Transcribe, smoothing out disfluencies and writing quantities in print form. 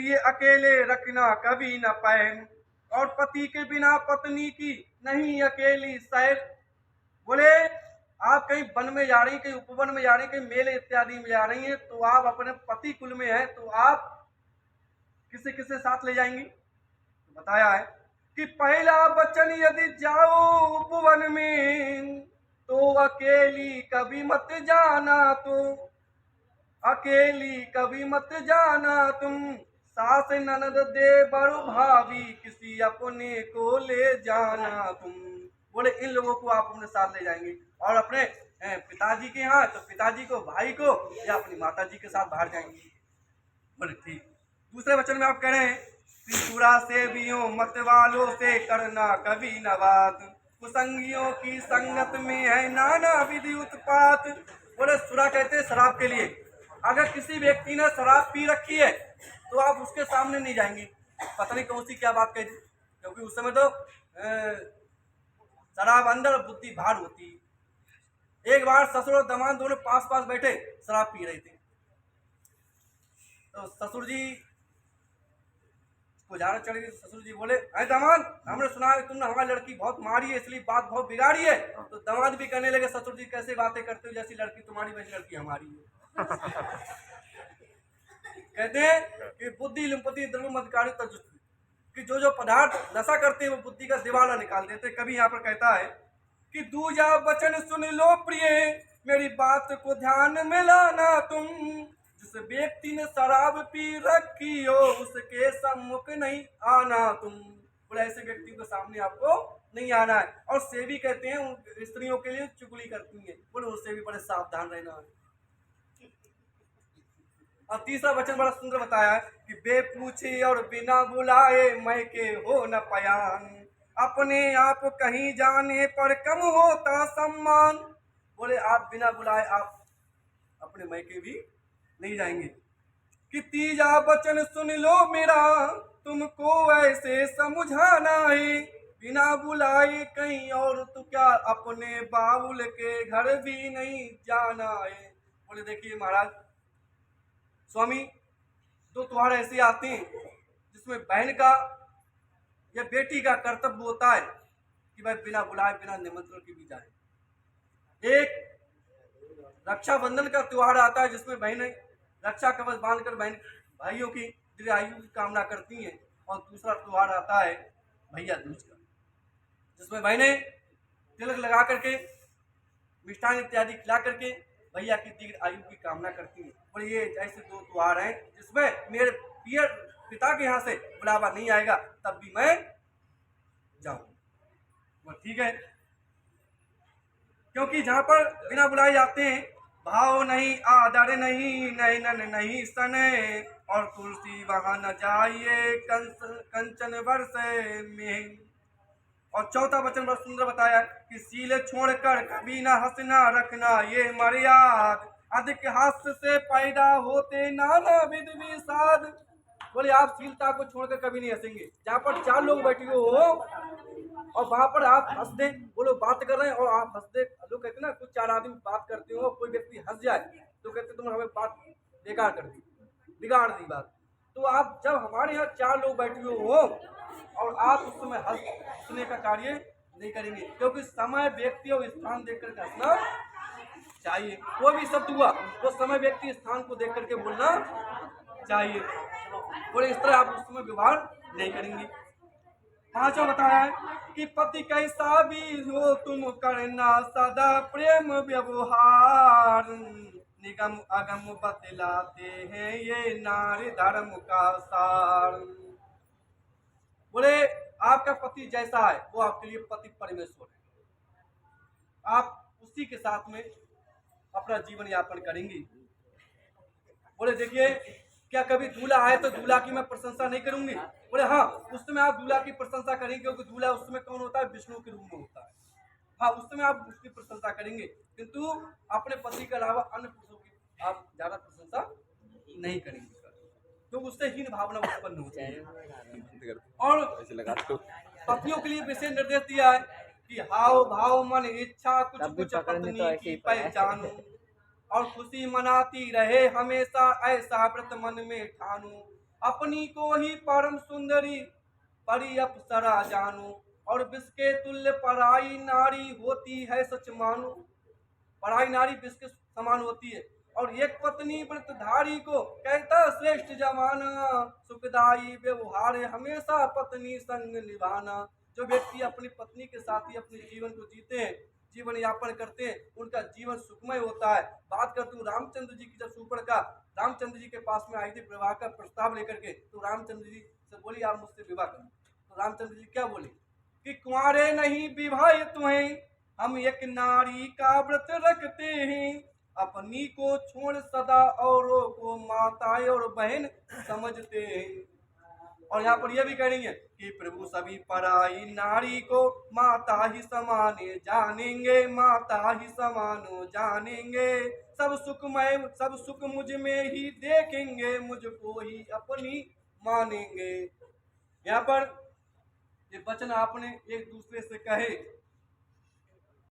प्रिय अकेले रखना कभी न पैन, और पति के बिना पत्नी की नहीं अकेली सैर। बोले आप कहीं वन में जा रही, कहीं उपवन में जा रही, कहीं मेले इत्यादि में जा रही हैं, तो आप अपने पति कुल में हैं, तो आप किसे किसे साथ ले जाएंगी? तो बताया है कि पहला वचन यदि जाओ उपवन में, तो अकेली कभी मत जाना, तो अकेली कभी मत जाना तुम, सास ननद दे बड़ो भाभी किसी अपने को ले जाना तुम। बोले इन लोगों को आप अपने साथ ले जाएंगे, और अपने पिताजी के यहाँ तो पिताजी को, भाई को, या अपनी माता जी के साथ बाहर जाएंगे। बोले ठीक। दूसरे वचन में आप कह रहे हैं त्रिपुरा से बियो मत वालों से करना कभी न बात, कुसंगियों की संगत में है नाना विधि उत्पात। बोले सुरा कहते हैं शराब के लिए, अगर किसी व्यक्ति ने शराब पी रखी है तो आप उसके सामने नहीं जाएंगे, पता नहीं कौन सी क्या बात कह दी, क्योंकि उस समय तो शराब अंदर बुद्धि बाहर होती। एक बार ससुर और दामाद दोनों पास पास बैठे शराब पी रहे थे, तो ससुर जी को जाना चढ़ गई। ससुर जी बोले अरे दामाद, हमने सुना है तुमने हमारी लड़की बहुत मारी है, इसलिए बात बहुत बिगाड़ी है। तो दामाद भी कहने लगे ससुर जी कैसे बातें करते हो, जैसी लड़की तुम्हारी वैसी लड़की हमारी है। कहते हैं कि बुद्धि लिम्पति द्रव्य मदकारी तजुस्ती, कि जो जो पदार्थ नशा करते हैं वो बुद्धि का दिवाला निकाल देते। कभी यहाँ पर कहता है कि दूजा वचन सुन लो प्रिय, मेरी बात को ध्यान में लाना तुम, जिस व्यक्ति ने शराब पी रखी हो उसके सम्मुख नहीं आना तुम। बोले ऐसे व्यक्ति के सामने आपको नहीं आना है। और सेवी कहते हैं स्त्रियों के लिए चुगली करती हैं, बोले उससे भी बड़े सावधान रहना है। और तीसरा वचन बड़ा सुंदर बताया है कि बेपूछे और बिना बुलाए मैं के हो न पयान, अपने आप कहीं जाने पर कम होता सम्मान। बोले आप बिना बुलाए आप अपने मैके भी नहीं जाएंगे। कि तीजा वचन सुन लो मेरा, तुमको ऐसे समझाना है, बिना बुलाए कहीं और तो क्या अपने बाबुल के घर भी नहीं जाना है। बोले देखिए महाराज स्वामी, दो त्योहार ऐसे आते हैं जिसमें बहन का या बेटी का कर्तव्य होता है कि भाई बिना बुलाए बिना निमंत्रण के भी जाए। एक रक्षाबंधन का त्योहार आता है जिसमें बहनें रक्षा कवच बांधकर बहन भाइयों की दीर्घायु की कामना करती हैं, और दूसरा त्योहार आता है भैया दूज का, जिसमें बहनें तिलक लगा करके मिष्ठान इत्यादि खिला करके भैया की दीर्घ आयु की कामना करती है। और ये ऐसे दो त्योहार हैं जिसमें मेरे पिता के यहाँ से बुलावा नहीं आएगा तब भी मैं जाऊँ। ठीक है, क्योंकि जहाँ पर बिना बुलाए जाते हैं भाव नहीं, आदर नहीं, नैनन नहीं सने, और तुलसी वहां न जाइए कंचन वर्षे में। और चौथा वचन बड़ा सुंदर बताया कि सील छोड़कर कभी ना हंसना रखना ये मर्याद, अधिक हास्य से पैदा होते नाना विध विषाद। बोले आप सीलता को छोड़कर कभी नहीं हंसेंगे। जहाँ पर चार लोग बैठे हो और वहां पर आप हंस दे, वो लोग बात कर रहे हैं और आप हंस दे, लोग कहते हैं ना कुछ चार आदमी बात करते हो, कोई व्यक्ति हंस जाए तो कहते तुमने हमें बात बेकार कर दी, बिगाड़ दी बात। तो आप जब हमारे यहाँ चार लोग बैठे हो और आप उस समय हंसने का कार्य नहीं करेंगे, क्योंकि समय व्यक्ति और स्थान देख कर हंसना चाहिए। कोई भी शब्द हुआ तो समय व्यक्ति स्थान को देख करके बोलना चाहिए। बोले इस तरह आप उस समय व्यवहार नहीं करेंगे। पांचवा बताया है कि पति कैसा भी हो तुम करना सदा प्रेम व्यवहार, निगम अगम बतलाते हैं ये नारी धर्म का सार। बोले आपका पति जैसा है वो आपके लिए पति परमेश्वर है, आप उसी के साथ में अपना जीवन यापन करेंगे। बोले देखिए क्या कभी दूल्हा आए तो दूल्हा की मैं प्रशंसा नहीं करूंगी? बोले हाँ, उस समय आप दूल्हा की प्रशंसा करेंगे, क्योंकि दूल्हा उस समय कौन होता है? विष्णु के रूप में होता है। हाँ, उस समय आप उसकी प्रशंसा करेंगे, किंतु अपने पति के अलावा अन्य पुरुषों की आप ज्यादा प्रशंसा नहीं करेंगे, तो उससे हीन भावना उत्पन्न होती है। और पतियों के लिए विशेष निर्देश दिया है कि हाव भाव मन इच्छा कुछ कुछ पत्नी की पहचानू, और खुशी मनाती रहे हमेशा ऐसा व्रत मन में ठानू, अपनी को ही परम सुंदरी परी अप्सरा जानू, और विष के तुल्य पराई नारी होती है सच मानो। पराई नारी विष के समान होती है। और एक पत्नी व्रतधारी को कहता श्रेष्ठ जमाना, सुखदाई व्यवहार हमेशा पत्नी संग निभाना। जो व्यक्ति अपनी पत्नी के साथ ही अपने जीवन को जीते हैं, जीवन यापन करते हैं, उनका जीवन सुखमय होता है। बात करते हूँ रामचंद्र जी की, जब शूर्पणखा रामचंद्र जी के पास में आई थी विवाह का प्रस्ताव लेकर के, तो रामचंद्र जी से बोली आप मुझसे विवाह करें। तो रामचंद्र जी क्या बोले कि कुंवारे नहीं विवाह तुम्हें, हम एक नारी का व्रत रखते हैं, अपनी को छोड़ सदा औरों को माता और बहन समझते हैं। और यहाँ पर यह भी कह रही है कि प्रभु सभी पराई नारी को माता ही समाने जानेंगे, माता ही समानो जानेंगे। सब सुख मुझ में ही देखेंगे, मुझको ही अपनी मानेंगे। यहाँ पर ये वचन आपने एक दूसरे से कहे